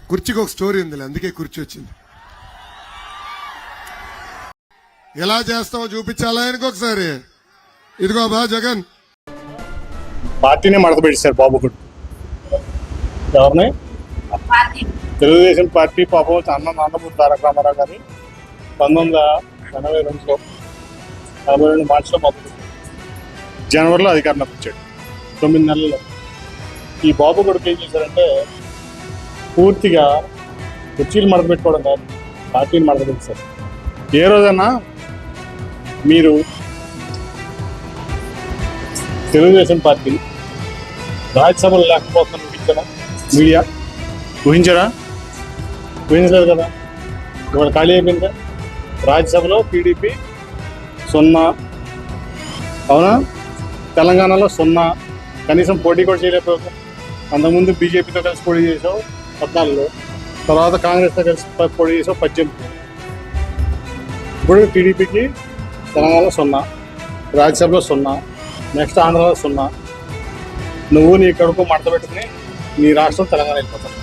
కుర్చీకి ఒక స్టోరీ ఉంది, అందుకే కుర్చీ వచ్చింది. ఎలా చేస్తామో చూపించాలా ఆయనకు ఒకసారి. ఇదిగో బా జగన్ పార్టీనే మడత పెట్టేశారు బాబు కూడా. ఎవరిని? తెలుగుదేశం పార్టీ పాపం నందమూరి తారక రామారావు గారి 1982లో 42 మార్చిలో మొదలు జనవరిలో అధికారంలోకి వచ్చాడు. 9 నెలల్లో ఈ బాబు కొడుకు ఏం చేశారంటే పూర్తిగా కుర్చీలు మడత పెట్టుకోవడం కాదు, పార్టీని మడత పెట్టేశారు. ఏ రోజన్నా మీరు తెలుగుదేశం పార్టీ రాజ్యసభలో లేకపోతున్న మీడియా ఊహించలేదు కదా. ఇవాళ ఖాళీ అయిపోయిందా? రాజ్యసభలో టీడీపీ 0, అవునా? తెలంగాణలో 0, కనీసం పోటీ కూడా చేయలేకపోయాం. అంతకుముందు బీజేపీతో కలిసి పోటీ చేసావు 14, తర్వాత కాంగ్రెస్తో కలిసి పోటీ చేసావు 18. ఇప్పుడు టీడీపీకి తెలంగాణలో 0, రాజ్యసభలో 0, నెక్స్ట్ ఆంధ్రాలో 0. నువ్వు నీ కడుపు మడత పెట్టుకుని నీ రాష్ట్రం తెలంగాణ వెళ్ళిపోతావు.